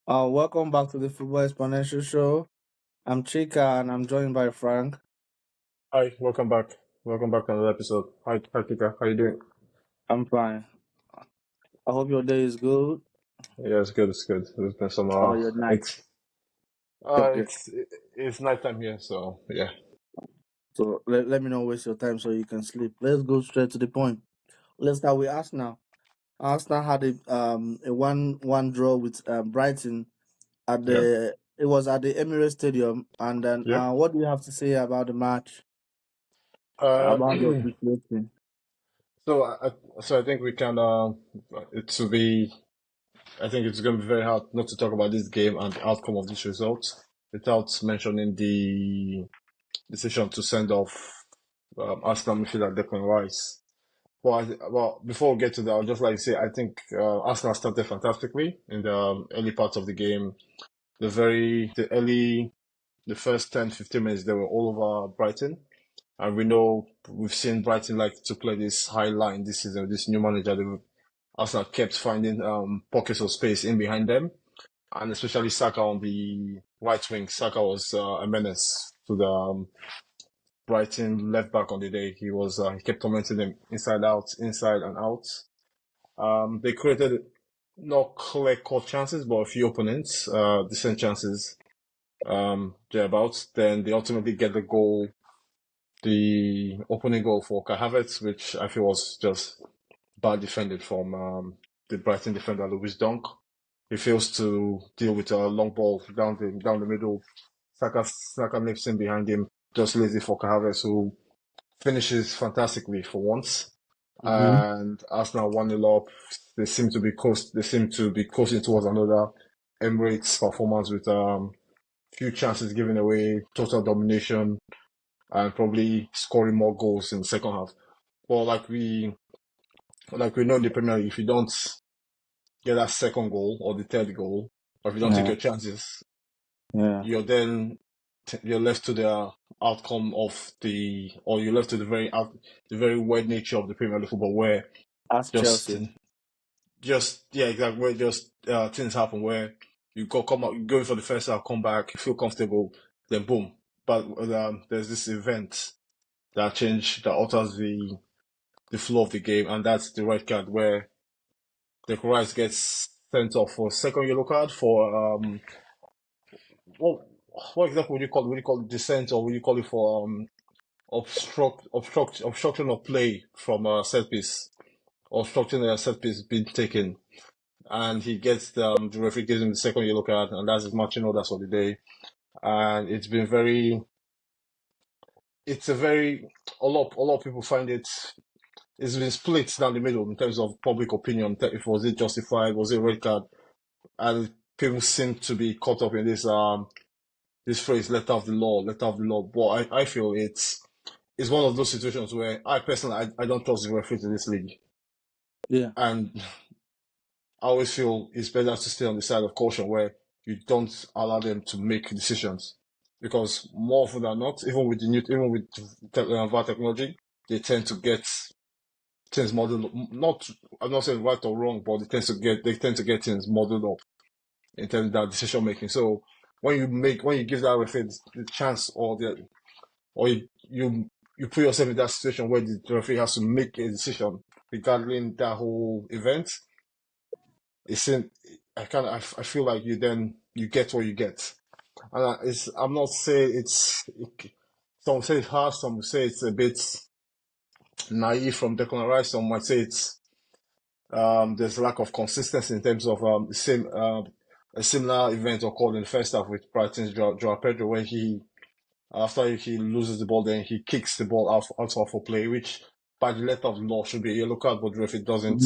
Welcome back to the Football Exponential Show. I'm Chika and I'm joined by Frank. Hi, welcome back. Welcome back to another episode. Hi, Kika. How you doing? I'm fine. I hope your day is good. Yeah, it's good. It's good. There's been some. Oh, your night. It's Okay. it's it's nighttime here, so yeah. So let me not waste your time so you can sleep. Let's go straight to the point. Let's start with Arsenal. Arsenal had a one draw with Brighton at Yeah. the it was at the Emirates Stadium. And then Yep. what do you have to say about the match? Uh, About the officiating? so I think we can. It will be. I think it's going to be very hard not to talk about this game and the outcome of this result without mentioning the decision to send off Arsenal midfielder Declan Rice. Well, before we get to that, I'd just like to say I think Arsenal started fantastically in the early parts of the game. The first 10, 15 minutes, they were all over Brighton. And we know we've seen Brighton like to play this high line this season with this new manager. Arsenal kept finding pockets of space in behind them, and especially Saka on the right wing. Saka was a menace to the Brighton left back on the day. He kept tormenting them inside out, inside and out. They created not clear cut chances, but a few opponents, decent chances, thereabouts. Then they ultimately get the opening goal for Kai Havertz, which I feel was just bad defended from the Brighton defender Lewis Dunk. He fails to deal with a long ball down the middle. Saka leaps in behind him, just lazy for Kai Havertz, who finishes fantastically for once. Mm-hmm. And Arsenal 1-0 up. They seem to be coasting towards another Emirates performance with few chances given away, total domination, and probably scoring more goals in the second half. But like we know in the Premier League, if you don't get that second goal or the third goal, or if you don't take Yeah. your chances, Yeah. you're then you're left to the outcome or you're left to the very weird nature of the Premier League football, where Ask just Chelsea. just yeah, exactly, where just things happen where you go in for the first half, come back, you feel comfortable, then boom. But there's this event that alters the flow of the game, and that's the red card where the Rice gets sent off for second yellow card for what what exactly would you call it? Would you call it dissent, or would you call it for obstruction of play from a set piece, obstructing a set piece being taken, and the referee gives him the second yellow card, and that's his matching orders for the day. And it's a very a lot of people find it's been split down the middle in terms of public opinion. If was it justified, was it red card, and people seem to be caught up in this phrase "letter of the law," letter of the law. But I feel it's one of those situations where I personally I don't trust the referees in this league, Yeah. and I always feel it's better to stay on the side of caution where you don't allow them to make decisions, because more often than not, even with VAR technology, they tend to get things modeled. Not I'm not saying right or wrong, but they tend to get things modeled up in terms of that decision making. So when you give that referee the chance or you put yourself in that situation where the referee has to make a decision regarding that whole event, it's in, I feel like you get what you get. And I'm not saying some say it's harsh, some say it's a bit naive from Declan Rice, some might say it's there's a lack of consistency in terms of a similar event occurred in the first half with Brighton's Joao Pedro, where after he loses the ball, then he kicks the ball out for play, which by the letter of the law should be a yellow card, but the referee Mm-hmm.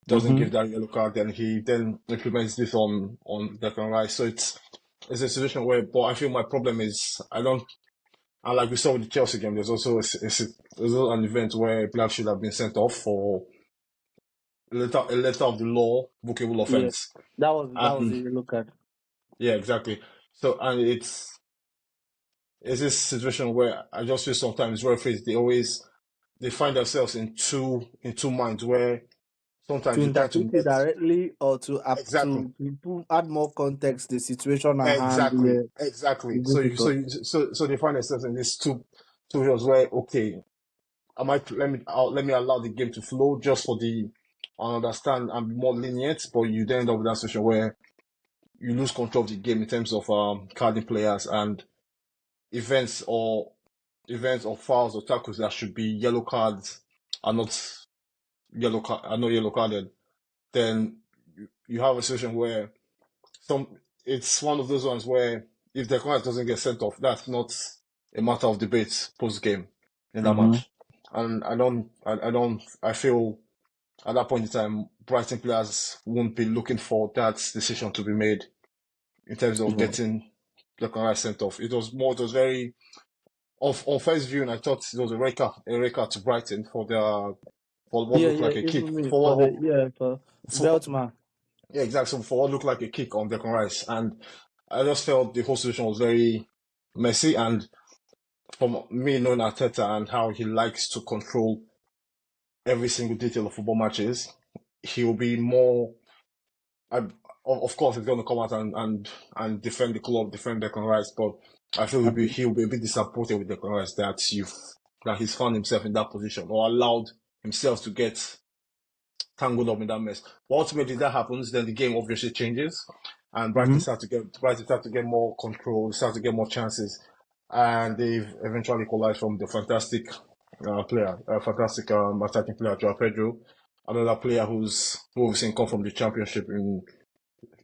doesn't Mm-hmm. give that yellow card, then he then implements this on Declan Rice. So it's a situation where, but I feel my problem is I don't. And like we saw with the Chelsea game, there's also an event where Black should have been sent off for a letter of the law bookable Yeah. offense. That was a And yellow card. yeah, exactly. So and it's this situation where I just feel sometimes referees they find themselves in two minds where to Sometimes you tend to interpret it let directly or to exactly, add more context the situation at hand. exactly, Yeah, exactly. it's So difficult. so they find themselves in these two areas where okay, I might let me allow the game to flow just for the I understand and be more lenient, but you then end up with that situation where you lose control of the game in terms of carding players and events or events or fouls or tackles that should be yellow cards are not are not yellow carded. Then you have a situation where some it's one of those ones where if the corner doesn't get sent off, that's not a matter of debate post game in that Mm-hmm. match. And I feel at that point in time, Brighton players won't be looking for that decision to be made in terms of Yeah. getting the corner sent off. It was very on first view, and I thought it was a red card to Brighton for what Yeah, looked yeah, like a kick even me for the for for Veltman. yeah, exactly. So for what looked like a kick on Declan Rice, and I just felt the whole situation was very messy. And from me knowing Arteta and how he likes to control every single detail of football matches, he will be more. I, of course, he's going to come out and defend the club, defend Declan Rice, but I feel he'll be a bit disappointed with Declan Rice that he's found himself in that position or allowed himself to get tangled up in that mess. But ultimately, that happens, then the game obviously changes, and Mm-hmm. Brighton start to get more control, start to get more chances, and they've eventually equalized from the fantastic fantastic attacking player, Joao Pedro, another player who we've seen come from the championship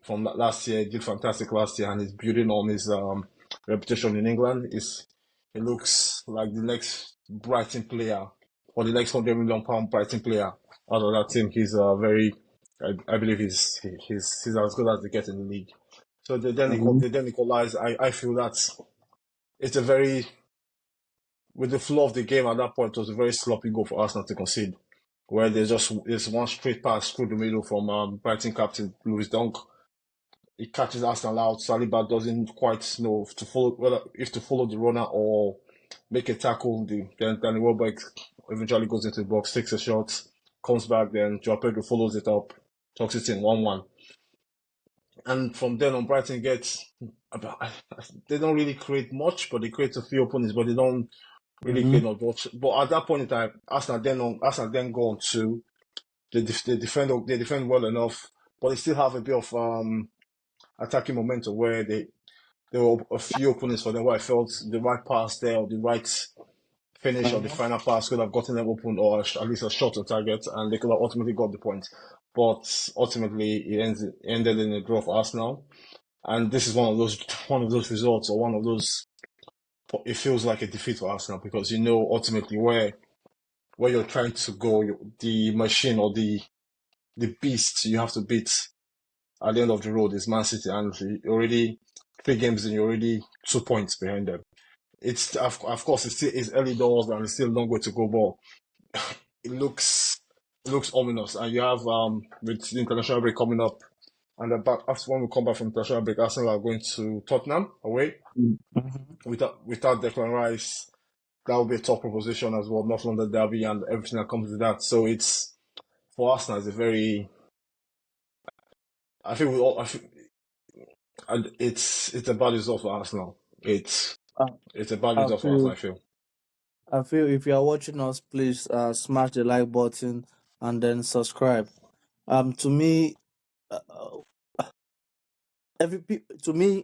from last year, did fantastic last year, and he's building on his reputation in England. He looks like the next Brighton player or the next £100 million Brighton player out of that team. He's I believe he's as good as they get in the league. So Mm-hmm. they then equalize. I feel that it's a very with the flow of the game at that point, it was a very sloppy goal for Arsenal to concede. Where there's one straight pass through the middle from Brighton captain Lewis Dunk. He catches Arsenal out. Saliba doesn't quite know to follow whether if to follow the runner or make a tackle. Then Danny Welbeck eventually goes into the box, takes a shot, comes back. Then Joao Pedro follows it up, talks it in 1-1. And from then on, Brighton gets they don't really create much, but they create a few openings, but they don't really Mm-hmm. create much. But at that point in time, Arsenal then go on to they defend well enough, but they still have a bit of attacking momentum where there were a few openings for them where I felt the right pass there or the right finish or the Mm-hmm. final pass could have gotten them open or at least a shot on target, and they could have ultimately got the point. But ultimately, ended in a draw for Arsenal, and this is one of those results or one of those. It feels like a defeat for Arsenal because you know ultimately where you're trying to go, the machine or the beast you have to beat at the end of the road is Man City, and already 3 games in, you're already 2 points behind them. It's of course it's early doors and it's still a long way to go, but it looks ominous. And you have with the international break coming up, and after when we come back from international break, Arsenal are going to Tottenham away Mm-hmm. without Declan Rice. That will be a top proposition as well, North London derby and everything that comes with that. So it's for Arsenal, it's a very I think we all I think and it's a bad result for Arsenal. Uh, It's a bad I result for Arsenal, feel I feel. I feel if you are watching us, please smash the like button and then subscribe. To me, uh, to me,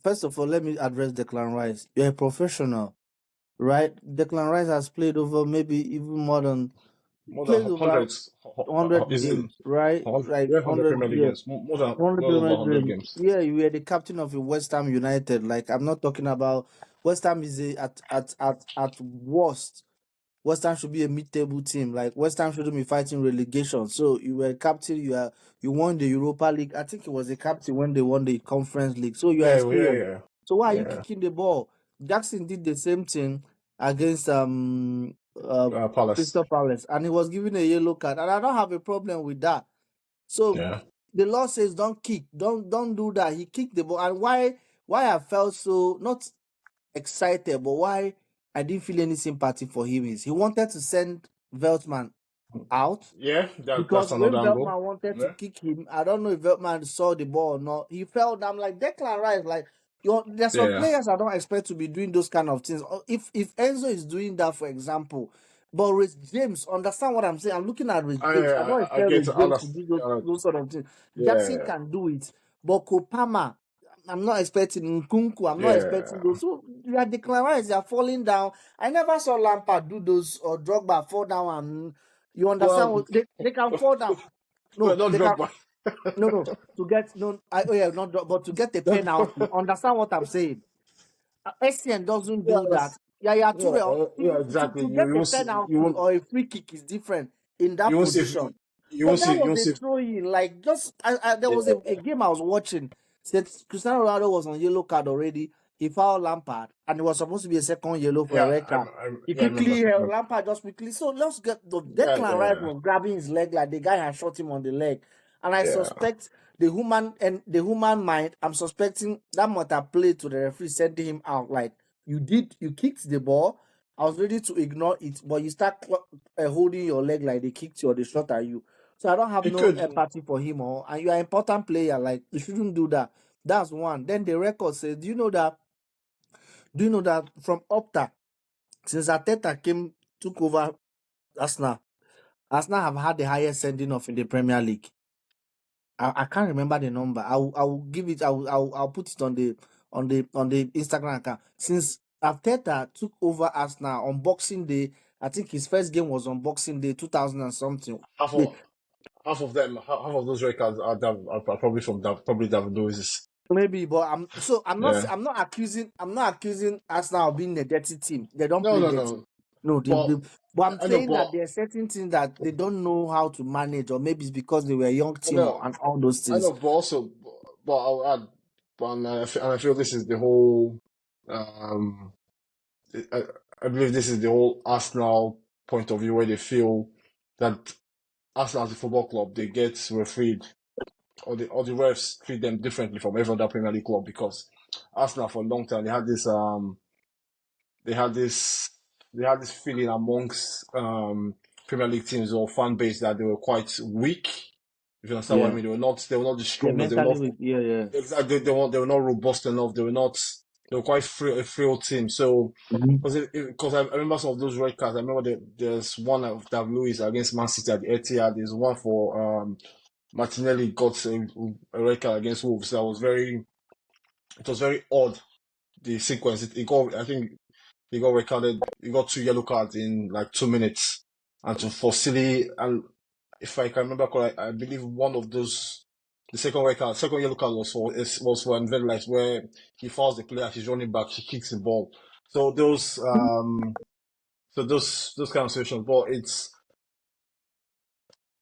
first of all, let me address Declan Rice. You're a professional, right? Declan Rice has played over maybe even more than More than played over hundreds. 100 Is it games, right? Like 100 100, Premier League yeah, games? More than 100 well over Premier 100 games. games. Yeah, you were the captain of a West Ham United. Like I'm not talking about West Ham is at worst. West Ham should be a mid-table team. Like West Ham shouldn't be fighting relegation. So you were captain. You won the Europa League. I think it was a captain when they won the Conference League. So you are experienced. Yeah. So why are you Yeah. kicking the ball? Jackson did the same thing against Palace. Crystal Palace, and he was given a yellow card. And I don't have a problem with that. So Yeah. the law says don't kick, don't do that. He kicked the ball, and why I felt so not excited, but why I didn't feel any sympathy for him is he wanted to send Veltman out. Yeah, that's Because when another angle. Veltman wanted to Yeah, kick him, I don't know if Veltman saw the ball or not. He fell down like Declan Rice. Like there's some yeah, players I don't expect to be doing those kind of things. If Enzo is doing that, for example, but Rich James, understand what I'm saying? I'm looking at Rich I James. I don't I expect get Rich to James to do understand. those sort of things. Jackson Yeah, can do it, but Kopama, I'm not expecting Nkunku. I'm not expecting yeah. those. So you are Declan Rice. You are falling down. I never saw Lampard do those or Drogba fall down and you understand Well, what they can fall down. well, No, not they can. Drogba. No. To get no, oh yeah, not but to get a penalty. Understand what I'm saying? SCN doesn't Yeah, do that. Yeah, yeah, Toure. yeah, exactly. To get a You penalty won't or a free kick is different in you that won't see position. you That was won't a see. throw in. Like just there was Yeah, a game I was watching. Said Cristiano Ronaldo was on yellow card already. He fouled Lampard, and it was supposed to be a second yellow for a yeah, red card. He yeah, I remember. quickly I held remember. Lampard just quickly. So let's get the Yeah, Declan Rice yeah, was grabbing his leg like the guy had shot him on the leg, and I yeah. suspect the human mind. I'm suspecting that might have played to the referee sending him out. Like you kicked the ball. I was ready to ignore it, but you start holding your leg like they kicked you or they shot at you. So I don't have It no could. empathy for him, and you are an important player. Like you shouldn't do that. That's one. Then the record says, Do you know that from Opta since Arteta took over Arsenal, Arsenal have had the highest sending off in the Premier League. I can't remember the number. I will give it. I'll put it on the Instagram account. Since Arteta took over Arsenal on Boxing Day, I think his first game was on Boxing Day 2000 and something. Half The, of half of those records are probably from probably David Luiz's. Maybe, but Yeah. I'm not accusing Arsenal of being a dirty team. They don't No, play no, dirty. no. No, But but I'm I know, saying that there are certain things that they don't know how to manage, or maybe it's because they were a young I team know, and all those I things. know. But also, but I'll add, and I feel this is the whole. Um, I, I believe this is the whole Arsenal point of view where they feel that Arsenal as a football club they get refereed or the refs treat them differently from every other Premier League club because Arsenal for a long time they had this they had this feeling amongst Premier League teams or fan base that they were quite weak. If you understand what I Yeah, mean, they were not the yeah, strongest. They were mentally not weak. Yeah, yeah. exactly they were not robust enough. They were quite a frail team. So Mhm. because I remember some of those red cards. I remember there's one of David Luiz against Man City at the Etihad. There's one for Martinelli got a red card against Wolves. It was very odd the sequence. I think he got recorded. He got two yellow cards in like 2 minutes, and for silly. And if I can remember correct, I believe one of those, the second yellow card was for Envedlife, where he fouls the player, he's running back, he kicks the ball. So those kind of situations. But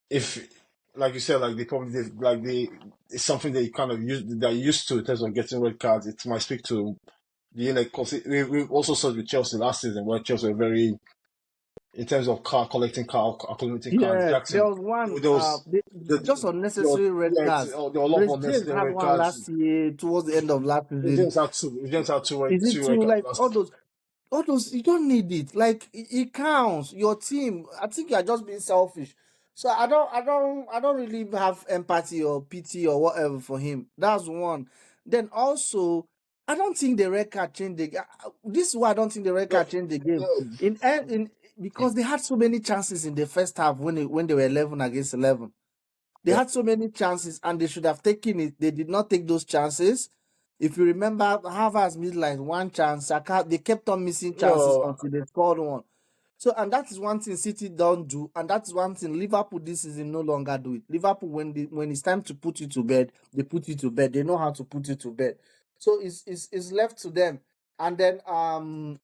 if like you said, like it's something that you kind of they're used to in terms of getting red cards. It might speak to because we also saw with Chelsea last season where Chelsea were very in terms of accumulating cards. Yeah, there Jackson, was one. there was Just unnecessary red cards. there were a lot of Rich James unnecessary had red one cards. last year towards the end of last season. James had two. James had Is it two red too cards like last. all those you don't need it. Like it counts. Your team. I think you are just being selfish. So I don't really have empathy or pity or whatever for him. That's one. Then also I don't think the red card changed the game. This is why I don't think the red No, card changed the game. no, In because they had so many chances in the first half when they were 11 against 11. They yeah, had so many chances and they should have taken it. They did not take those chances. If you remember, Havertz missed like one chance. Saka, they kept on missing chances no, until they scored one. So, and that is one thing City don't do, and that is one thing Liverpool this season no longer do it. Liverpool, when it's time to put you to bed, they put you to bed. They know how to put you to bed. So it's left to them. And then and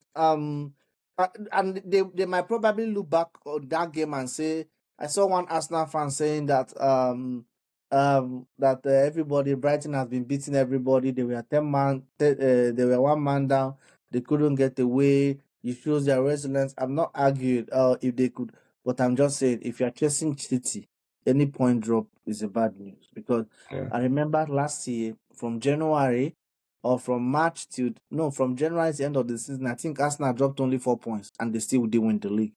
they might probably look back on that game and say, I saw one Arsenal fan saying that everybody Brighton has been beating everybody. They were 10 man, they were 1 man down. They couldn't get away. It shows their resilience. I'm not arguing if they could, but I'm just saying if you're chasing City, any point drop is a bad news because yeah, I remember last year from January. or from March to no, from January to the end of the season, I think Arsenal dropped only 4 points and they still didn't win the league.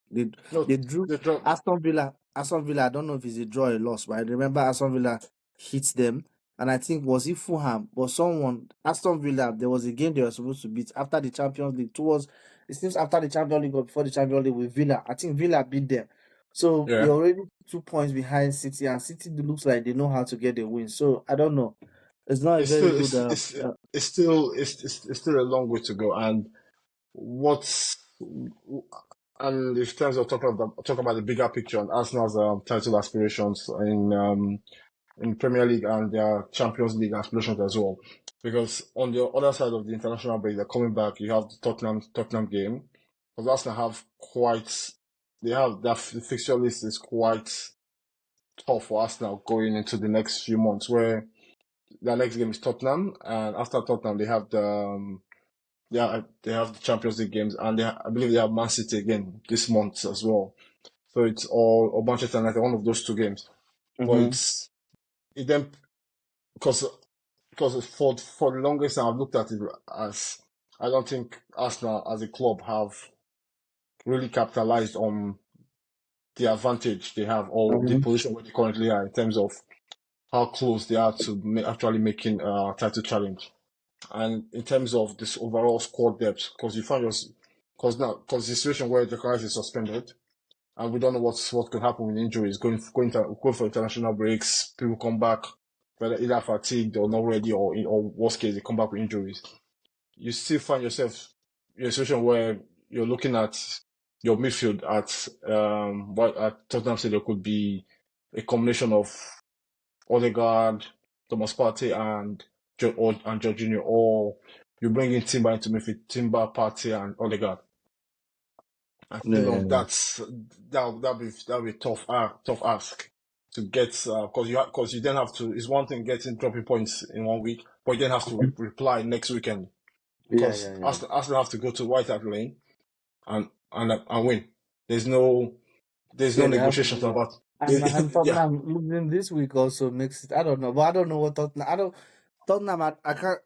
No, They drew they dropped. Aston Villa. Aston Villa, I don't know if it's a draw or a loss, but I remember Aston Villa hit them. And I think was it Fulham or someone Aston Villa, there was a game they were supposed to beat after the Champions League. Towards it seems after the Champions League or before the Champions League with Villa. I think Villa beat them. So they're Yeah, already 2 points behind City, and City looks like they know how to get the win. So I don't know. It's not a it's very still good. it's still a long way to go. And what's and in terms of talk about the bigger picture and Arsenal's title aspirations in Premier League and their Champions League aspirations as well. Because on the other side of the international break, they're coming back. You have the Tottenham game. Because Arsenal have quite, they have that the fixture list is quite tough for Arsenal going into the next few months. Where their next game is Tottenham, and after Tottenham they have they have the Champions League games, and I believe they have Man City again this month as well. So it's all or Manchester United, one of those two games. But Mhm. it then because for the longest time I've looked at it as I don't think Arsenal as a club have really capitalized on the advantage they have or the Mhm. position where they currently are in terms of how close they are to actually making a title challenge. And in terms of this overall squad depth, because you find yours, because the situation where the guys is suspended, and we don't know what could happen with injuries, going for international breaks, people come back, whether either fatigued or not ready, or worst case they come back with injuries. You still find yourself in a situation where you're looking at your midfield at Tottenham City. There could be a combination of Odegaard, Thomas Partey, and Jorginho, or you bring in Timber into midfield, Timber, Partey, and Odegaard. I Yeah, think yeah, yeah. that'll be tough ask to get because you then have to. It's one thing getting dropping points in 1 week, but you then have to reply next weekend Yeah, because yeah, yeah. Arsenal have to go to White Hart Lane and win. There's no there's no Yeah, they have to negotiations do that. about And yeah. Tottenham losing this week also makes it. I don't know, but I don't know what Tottenham. I don't Tottenham. I can't.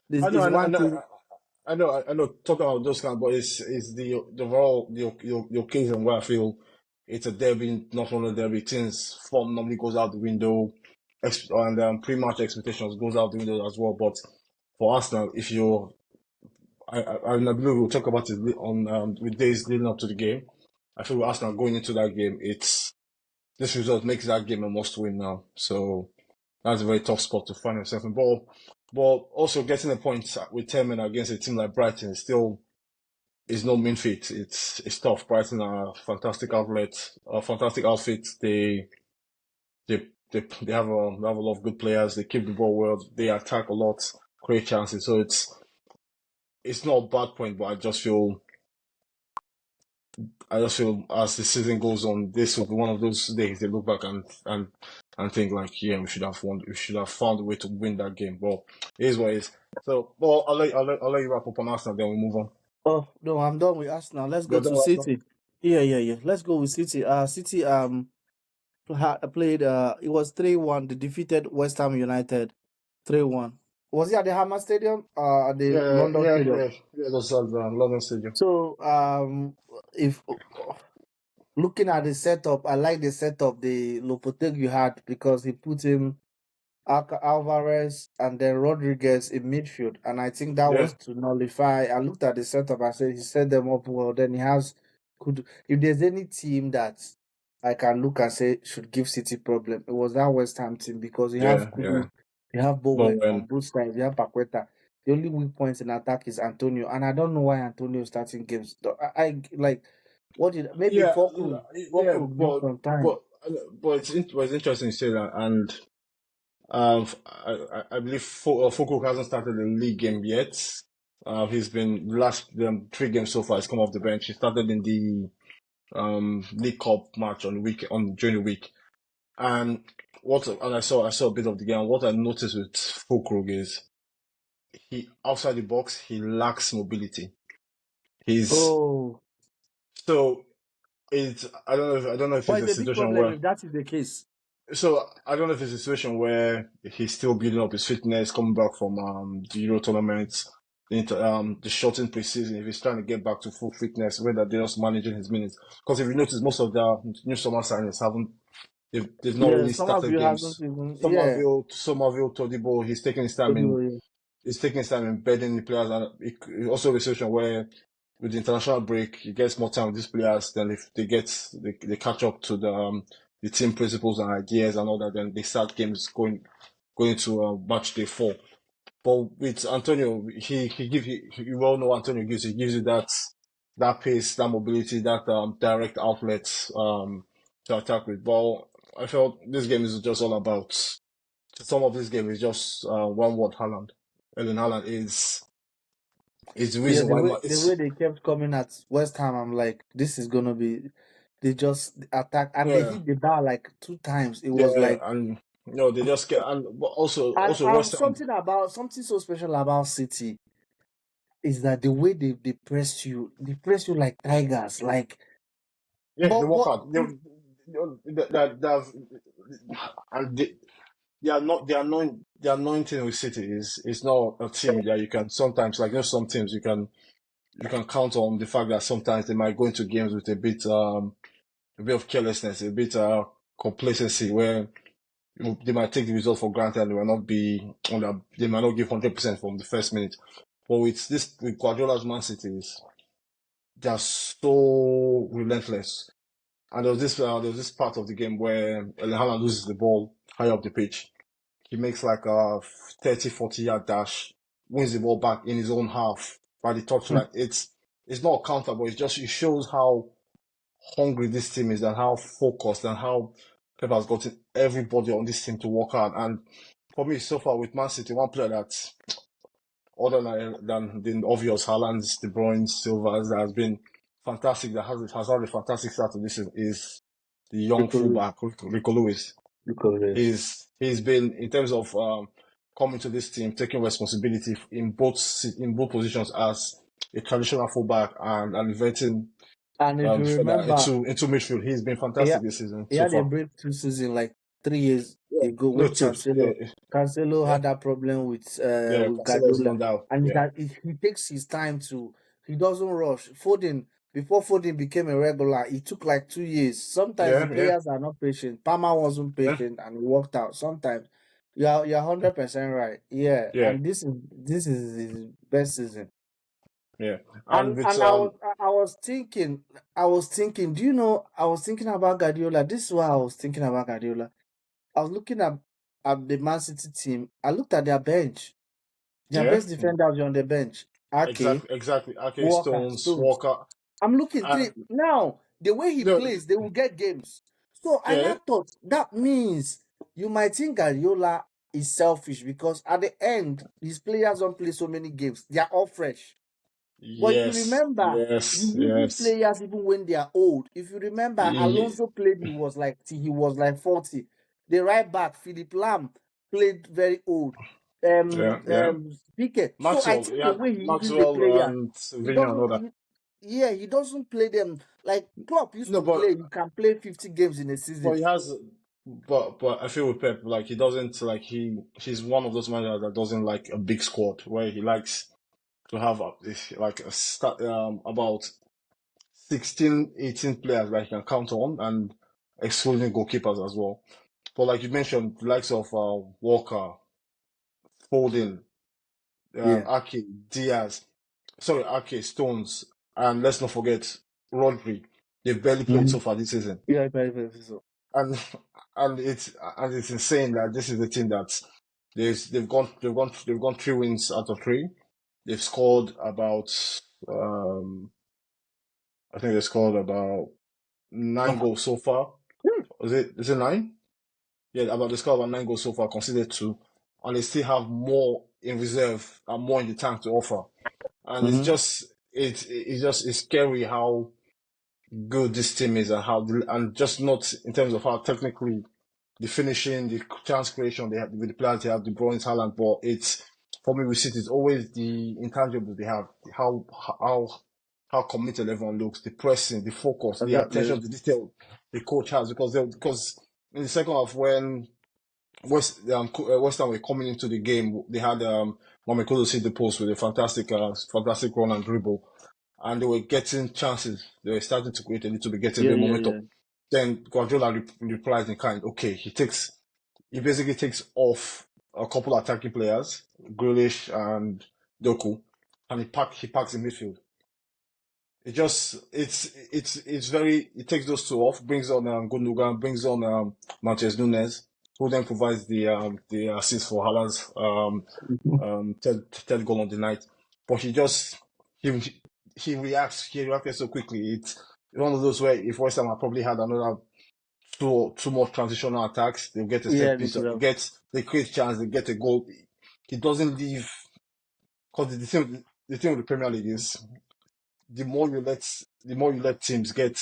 This I know is I know I one thing. know I know talking about those kind, but it's the overall the occasion where I feel it's a derby, not only a derby. Things form normally goes out the window, and pre-match expectations goes out the window as well. But for Arsenal, if you I believe we'll talk about it on with days leading up to the game. I feel with Arsenal going into that game, it's this result makes that game a must win now. So that's a very tough spot to find yourself in. But also getting a point with 10 men against a team like Brighton is no mean feat. It's tough. Brighton are a fantastic outfit. They have a lot of good players. They keep the ball well. They attack a lot, create chances. So it's not a bad point, but I just feel as the season goes on, this will be one of those days they look back and think like, yeah, we should have found a way to win that game. But it is what it is. So, well, I'll let you wrap up on Arsenal, then we'll move on. Oh no, I'm done with Arsenal. Let's go You're to done with Arsenal? City. Yeah, yeah, yeah. Let's go with City. City played. It was 3-1. They defeated West Ham United 3-1. Was it at the Hammer Stadium? At the London Stadium. That's at London Stadium. So if looking at the setup, I like the setup the Lopetegui had because he put him Alvarez and then Rodriguez in midfield, and I think that Yeah, was to nullify. I looked at the setup. I said he set them up well. Then he has could if there's any team that I can look and say should give City problem, it was that West Ham team because you have yeah. Kudus, you have But Bowen on both sides, you have Paqueta. The only weak points in attack is Antonio, and I don't know why Antonio is starting games. I like what did maybe yeah, yeah, Fulkrug needs some time. it's interesting you say that, and I believe Foucault hasn't started the league game yet. He's been last 3 games so far. He's come off the bench. He started in the League Cup match during the week, and I saw a bit of the game. What I noticed with Foucault is he outside the box he lacks mobility. He's Oh, so it's I don't know if but it's a it's a big situation problem where if that is the case. So I don't know if it's a situation where he's still building up his fitness, coming back from the Euro tournament, the shortened preseason. If he's trying to get back to full fitness, whether they're just managing his minutes. Because if you notice, most of the new summer signings haven't they've not Yeah, really some of started you hasn't games. even. Yeah, Somerville, Todibo, Todibo, he's taking his time embedding the players, and also a situation where with the international break, he gets more time with these players. Then if they catch up to the team principles and ideas and all that, then they start games going to match day 4. But with Antonio, you all know Antonio he gives you that pace, that mobility, that direct outlet to attack with. But I felt this game is just all about. Some of this game is just one word: Haaland. Erling Haaland is the yeah. reason The why way the way it's they kept coming at West Ham, I'm like, this is gonna be. They just attack and they yeah. hit the bar like 2 times. It was Yeah, like, and they just get and but also and West Ham. something so special about City is that the way they press you like tigers, like. Yeah, they work But hard. And the anointing with City is not a team that you can sometimes, like, some teams you can count on the fact that sometimes they might go into games with a bit of carelessness, a bit complacency, where they might take the result for granted and they might not give 100% from the first minute. But with Guardiola's Man City, they are so relentless. And there was this part of the game where Erling Haaland loses the ball high up the pitch. He makes like a 30, 40 yard dash, wins the ball back in his own half by the touchline. It's not a counter, but it shows how hungry this team is and how focused and how Pep has gotten everybody on this team to work hard. And for me, so far with Man City, one player that other than the obvious Haaland's, De Bruyne, Silva, that has been fantastic, that has had a fantastic start to this season, is the young because fullback, Rico Lewis. because He's been, in terms of coming to this team, taking responsibility in both positions as a traditional fullback and inverting and if you defender remember, into midfield. He's been he fantastic had, this season he so had a far. breakthrough season like 3 years Yeah, ago no, with two. Yeah, Cancelo yeah, had that problem yeah. with Cancelo's Guardiola, gone down. and Yeah, he takes his time to. He doesn't rush. Before Foden became a regular, it took like 2 years. Sometimes the yeah. players are not patient. Palmer wasn't Yeah, patient and he walked out. Sometimes you're 100% right. Yeah, yeah, and this is his best season. yeah. And with And I was thinking, do you know, I was thinking about Guardiola. This is why I was thinking about Guardiola. I was looking at the Man City team. I looked at their bench. Their yeah, best defenders were on the bench. Ake, exactly. Okay, Walker, Stones. Walker, I'm looking and now. The way he no, plays, they will get games. So I yeah, now thought that means you might think Guardiola is selfish because at the end, his players don't play so many games. They are all fresh. But if you remember, the using yes. players even when they are old. If you remember, Ye- Alonso played. He was like 40. The right back, Philip Lam, played very old. yeah. Piqué. So I think the way he uses the Maxwell players, and he Savinho and doesn't. all that. Yeah, he doesn't play them like Klopp used No, to play. He can play 50 games in a but season. he has, but I feel with Pep, like, he doesn't like he's one of those managers that doesn't like a big squad, where he likes to have like a start about 16, 18 players that he can count on, and excluding goalkeepers as well. But like you mentioned, the likes of Walker, Foden, Yeah. Ake, Diaz, sorry, Ake, Stones, and let's not forget Rodri. They've barely played so Mhm. far this season, Yeah, very so. and it's insane that this is the team that they've gone 3 wins out of 3. They've scored about um I think they scored about 9 goals so far. Is it 9? Yeah, about they scored about 9 goals so far, considered 2, and they still have more in reserve and more in the tank to offer. And Mm-hmm. it's scary how good this team is, and just not in terms of how technically the finishing, the chance creation they have with the players they have, De Bruyne, Haaland, but it's for me with City, it's always the intangibles they have, how how committed everyone looks, the pressing, the focus, the Exactly. attention to detail the coach has, because in the second half when West Ham were coming into the game, they had Mohamed Kudus hit the post with a fantastic run and dribble, and they were getting chances. They were starting to create a little bit, get a Yeah, bit of yeah, momentum. yeah. Then Guardiola replies in kind. Okay, he basically takes off a couple attacking players, Grealish and Doku, and he packs in midfield. It takes those two off, brings on Gundogan, brings on Martinez Nunes, who then provides the assist for Haaland's Mhm. third goal on the night. But he he reacted so quickly. It's one of those where if West Ham had probably had another two more transitional attacks, they'll get a Yeah, set they piece, could have. they create chance, they get a goal. He doesn't leave because the thing with the Premier League is the more you let teams get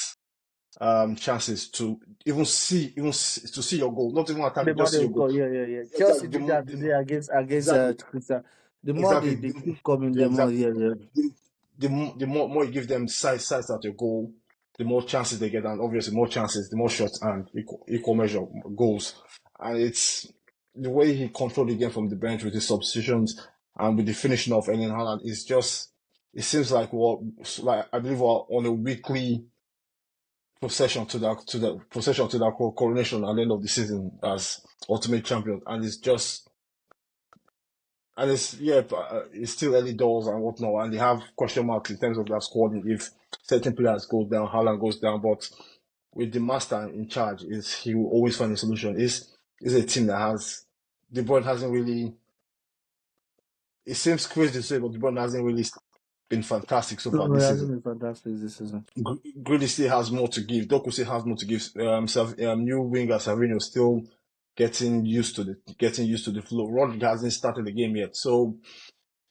chances to to see your goal, not even attack, The more just see they your will goal. go, yeah, yeah, yeah. Chelsea Exactly. did that today against Exactly. Crystal. The more Exactly. they keep coming, Yeah, the more, exactly. yeah, yeah. The more you give them size at your goal, the more chances they get, and obviously more chances, the more shots and equal measure goals. And it's the way he controlled the game from the bench with his substitutions and with the finishing of Erling Haaland is just. It seems like I believe we're on a weekly procession to that coronation at the end of the season as ultimate champion, and it's just and it's yeah, but, it's still early doors and whatnot, and they have question marks in terms of their squad if certain players go down, Haaland goes down, but with the master in charge, is he will always find a solution. Is a team that has De Bruyne hasn't really. It seems crazy to say, but De Bruyne hasn't really been fantastic so far No, it this hasn't season. been fantastic this season. Grealish still has more to give. Doku still has more to give. New winger Savinho still getting used to the flow. Rodri hasn't started the game yet, so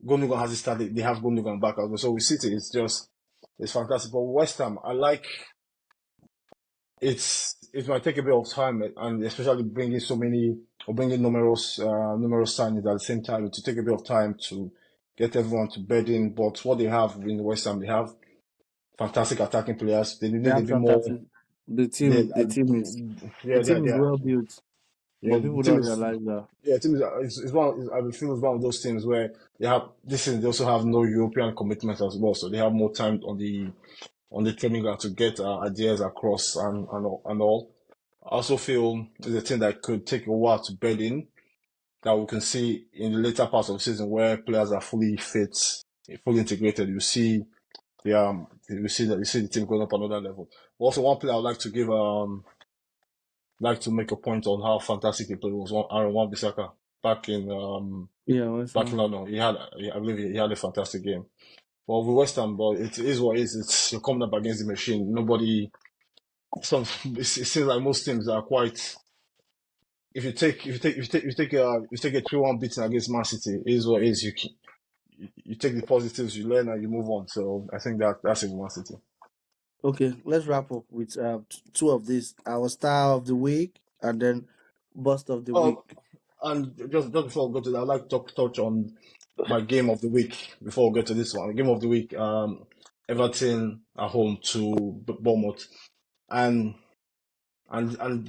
Gundogan hasn't started. They have Gundogan back as well. So with City, it's fantastic. But West Ham, I like it might take a bit of time, and especially bringing numerous signings at the same time. To take a bit of time to get everyone to bed in. But what they have in West Ham, they have fantastic attacking players. They They need a have bit more. fantastic. The Yeah, team, the team is, the yeah, team is yeah. well built, Yeah, but the people team don't is realize that. yeah, team is it's I would feel it's one of those teams where they have this is they also have no European commitment as well, so they have more time on the training ground to get ideas across and all. I also feel it's a team that could take a while to bed in, that we can see in the later parts of the season where players are fully fit, fully integrated. You see the team going up another level. Also, one player I'd like to make a point on how fantastic he played was Aaron Wan-Bissaka back in Yeah, West back in Ham. London. I believe he had a fantastic game. Well, with West Ham, but it is what it is. It's you're coming up against the machine. Nobody. It seems like most teams are quite. If you take a 3-1 beating against Man City, it is what it is. You take the positives, you learn, and you move on. So I think that's it with Man City. Okay, let's wrap up with two of these. Our star of the week and then bust of the week. Oh, and just before we go to that, I'd like to touch on my game of the week before we get to this one. Game of the week, Everton at home to Bournemouth, and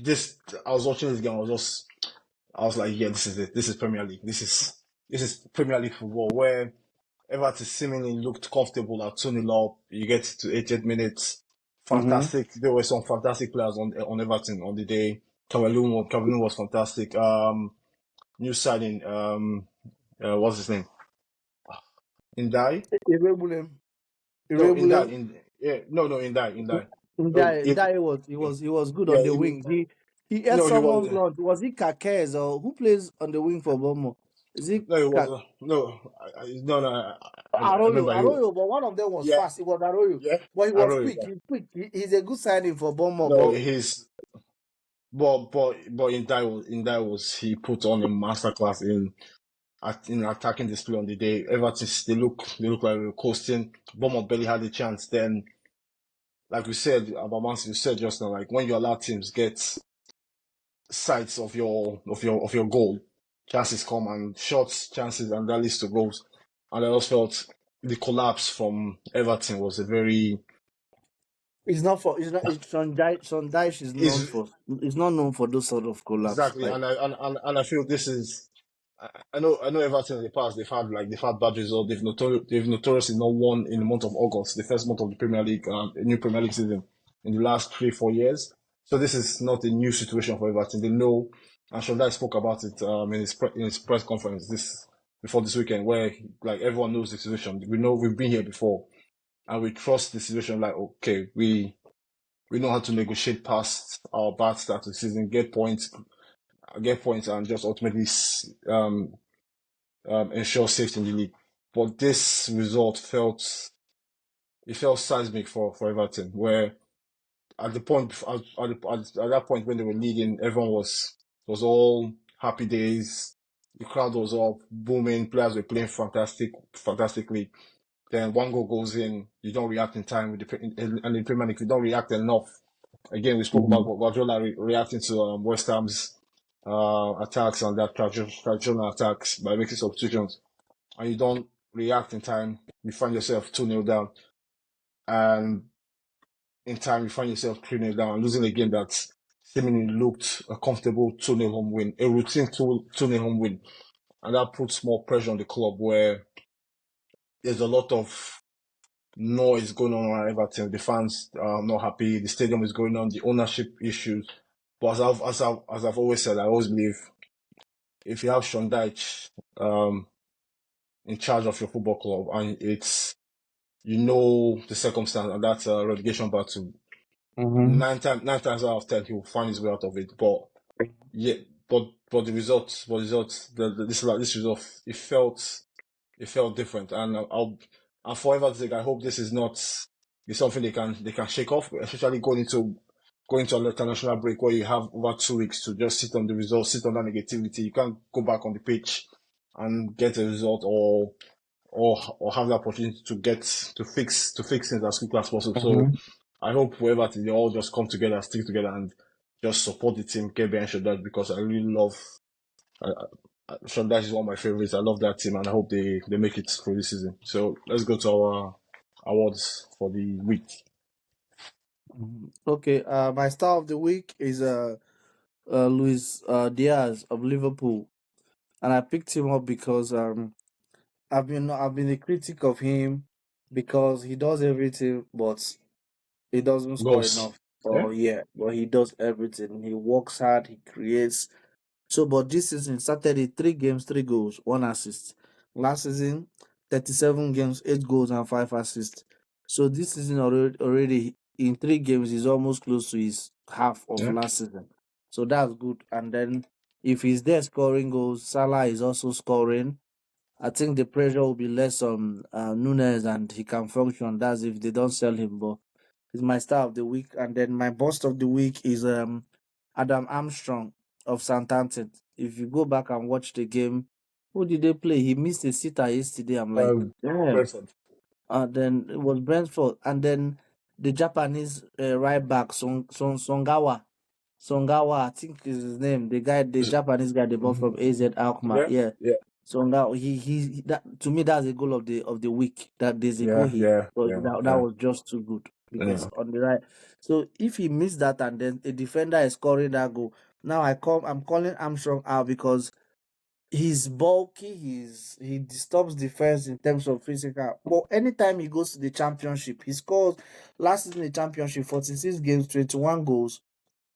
this I was watching this game. I was like, yeah, this is it. This is Premier League. This is Premier League football where Everton seemingly looked comfortable at 2-0 up. You get to 88 minutes. Mm-hmm. Fantastic. There were some fantastic players on Everton on the day. Calvert-Lewin was fantastic. New signing. What's his name? Indai. Irregular. No, Irregular. Indai. No, That he was good on yeah, the wing. He ate no, he was. someone's lunch. Was it Kakez or who plays on the wing for Bournemouth? Is it No, he was. No, no, no. I Arroyo? remember he. Arroyo, but one of them was Yeah, fast. It was Arroyo, yeah. but he was Arroyo. quick. He's quick. He's a good signing for Bournemouth. No, But he's but in that was he put on a masterclass in attacking display on the day. Everton they look like they were coasting. Bournemouth barely had a chance. Then, like we said about Man City, you said just now, like when you allow teams get sights of your goal, chances come and shots, chances, and that leads to goals. And I also felt the collapse from Everton was a very It's not for. It's not. It's Son Dyche is known Is for. It's not known for those sort of collapse. exactly, Like. and I feel this is. I know Everton in the past they've had bad results. They've notoriously not won in the month of August, the first month of the Premier League, new Premier League season in the last 3-4 years. So this is not a new situation for Everton. They know, and Shondai spoke about it in his press conference before this weekend, where like everyone knows the situation. We know we've been here before, and we trust the situation. Like okay, we know how to negotiate past our bad start to the season, get points, and just ultimately ensure safety in the league. But this result felt seismic for Everton, where at the point at that point when they were leading, everyone was all happy days. The crowd was all booming. Players were playing fantastically. Then one goal goes in, you don't react in time and in Premier League, you don't react enough. Again, we spoke about Guardiola reacting to West Ham's attacks and that traditional attacks by making substitutions, and you don't react in time, you find yourself 2-0 down, and in time you find yourself 3-0 down, losing a game that seemingly looked a comfortable 2-0 home win, a routine 2-0 home win, and that puts more pressure on the club where there's a lot of noise going on around Everton. The fans are not happy. The stadium is going on. The ownership issues. But as I've always said, I always believe if you have Sean Dyche in charge of your football club and it's the circumstance and that's a relegation battle, nine times out of 10 he will find his way out of it. But yeah, but the results, this result, it felt different, and and for Everton's sake, I hope this is not is something they can shake off, especially going into an international break where you have over 2 weeks to just sit on the results, sit on that negativity. You can't go back on the pitch and get a result or have the opportunity to fix things as quickly as possible. So I hope whoever they all just come together, stick together, and just support the team, get behind Shaddad, because I really love. Shaddad is one of my favorites. I love that team, and I hope they make it through this season. So let's go to our awards for the week. Okay. My star of the week is Luis Diaz of Liverpool, and I picked him up because I've been a critic of him because he does everything, but he doesn't score Goals. enough. Yeah. Oh yeah, but he does everything. He works hard. He creates. So, but this season started in 3 games, 3 goals, 1 assist. Last season, 37 games, 8 goals and 5 assists. So this season already in 3 games is almost close to his half of Yeah. last season. So that's good. And then if he's there scoring goals, Salah is also scoring. I think the pressure will be less on Nunes and he can function. That's if they don't sell him. But he's my star of the week. And then my bust of the week is Adam Armstrong of Southampton. If you go back and watch the game, who did they play? He missed a sitter yesterday. I'm like, damn. Brentford. Then it was Brentford. And then the Japanese right back, Songawa. Songawa, I think is his name. The Japanese guy they bought from AZ Alkmaar. Yeah. Yeah. Yeah. Songawa, that to me that's a goal of the week. That there's a goal Yeah. here. Yeah. So Yeah. that Yeah. was just too good because Yeah. on the right. So if he missed that and then a defender is scoring that goal, now I'm calling Armstrong out because he's bulky, he disturbs defense in terms of physical. But anytime he goes to the championship, he scores last season in the championship, 46 games, 21 goals,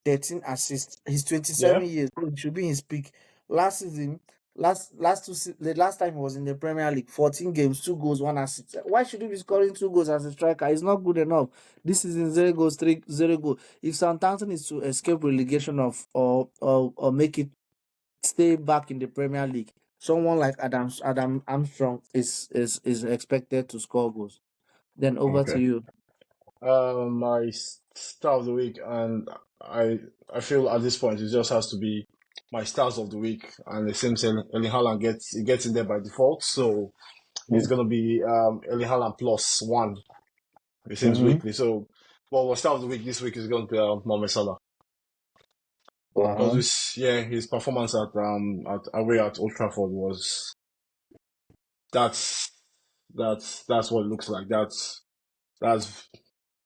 13 assists. He's Yeah. 27 years old. He should be in his peak. Last season, the last time he was in the Premier League, 14 games, 2 goals, 1 assist. Why should he be scoring 2 goals as a striker? It's not good enough. This season, 0 goals, 0 goals. If Southampton is to escape relegation or make it stay back in the Premier League, someone like Adam Armstrong is expected to score goals. Then over to Okay. you. My star of the week, and I feel at this point it just has to be my stars of the week, and it seems Erling Haaland gets in there by default, so it's gonna be Erling Haaland plus one. It seems Mm-hmm. weekly. So, well, my star of the week this week is going to be Mohamed Salah, because Uh-huh. his performance at away at Old Trafford was that's that's what it looks like. That's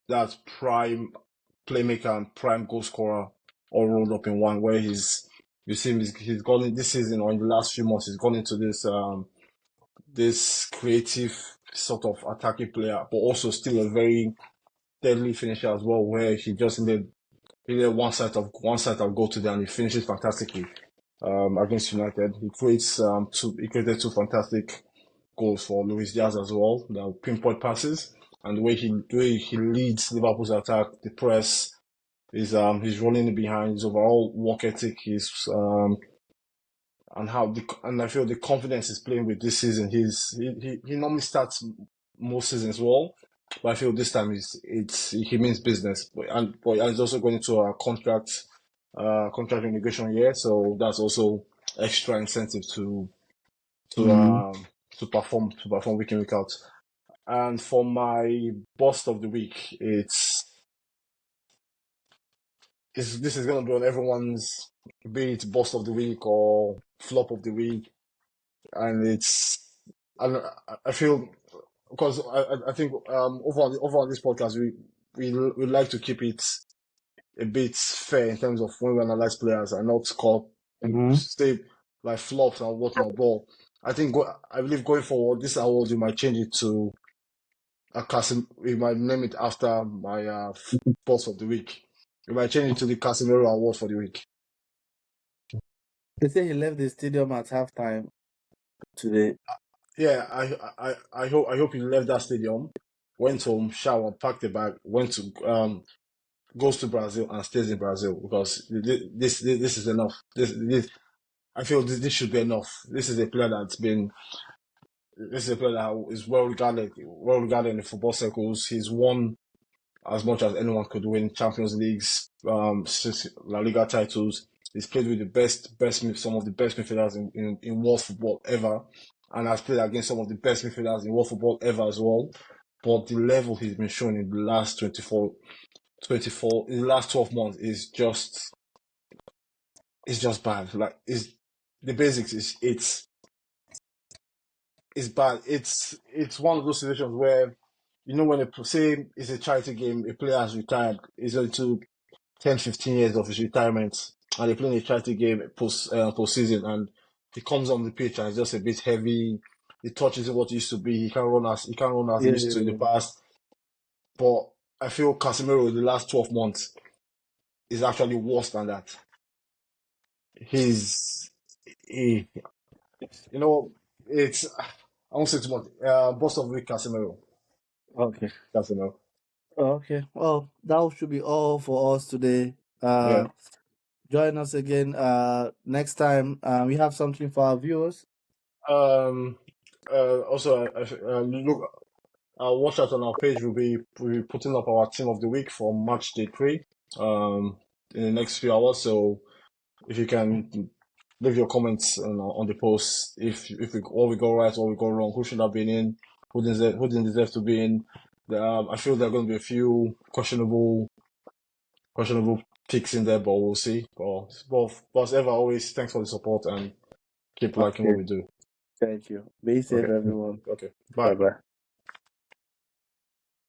that prime playmaker and prime goal scorer all rolled up in one. Where you see him, he's gone in this season or in the last few months. He's gone into this creative sort of attacking player, but also still a very deadly finisher as well. Where he just needed one side of goal to them, and he finishes fantastically. Against United, he created two fantastic goals for Luis Diaz as well. The pinpoint passes and the way he leads Liverpool's attack, the press, he's running behind, his overall work ethic, and I feel the confidence he's playing with this season. He normally starts most seasons well, but I feel this time he means business. But he's also going into a contract renegotiation year, so that's also extra incentive to perform week in, week out. And for my bust of the week, this is gonna be on everyone's, be it bust of the week or flop of the week, and I feel, because I think over on this podcast we like to keep it a bit fair in terms of when we analyze players and not call say like flops and whatnot. But I believe going forward, this award you might change it to we might name it after my boss of the week. We might change it to the Casemiro award for the week. They say he left the stadium at halftime today. Yeah, I hope he left that stadium, went home, showered, packed the bag, goes to Brazil and stays in Brazil, because this is enough. I feel this should be enough. This is a player that is well regarded in the football circles. He's won as much as anyone could win Champions Leagues, La Liga titles. He's played with some of the best midfielders in world football ever, and has played against some of the best midfielders in world football ever as well. But the level he's been showing in the last in the last 12 months is just bad. Like, the basics it's bad. It's one of those situations where, when say it's a charity game, a player has retired, is into 10-15 years of his retirement, and they play a charity game post season, and he comes on the pitch and it's just a bit heavy. The touch isn't what it used to be. He can't run as he used to in the past. But I feel Casemiro in the last 12 months is actually worse than that. It's, I won't say too much. Boss of the week, Casemiro. Okay. Casemiro. Okay. Well, that should be all for us today. Join us again next time. We have something for our viewers. Also, watch out on our page. We'll be putting up our team of the week for Match Day 3 in the next few hours. So if you can leave your comments on the post, if what we go right, what we go wrong, who should have been in, who didn't deserve to be in. I feel there are going to be a few questionable picks in there, but we'll see. But as ever, always thanks for the support and keep liking what we do. Thank you. Be safe, everyone. Okay. Bye. Bye-bye.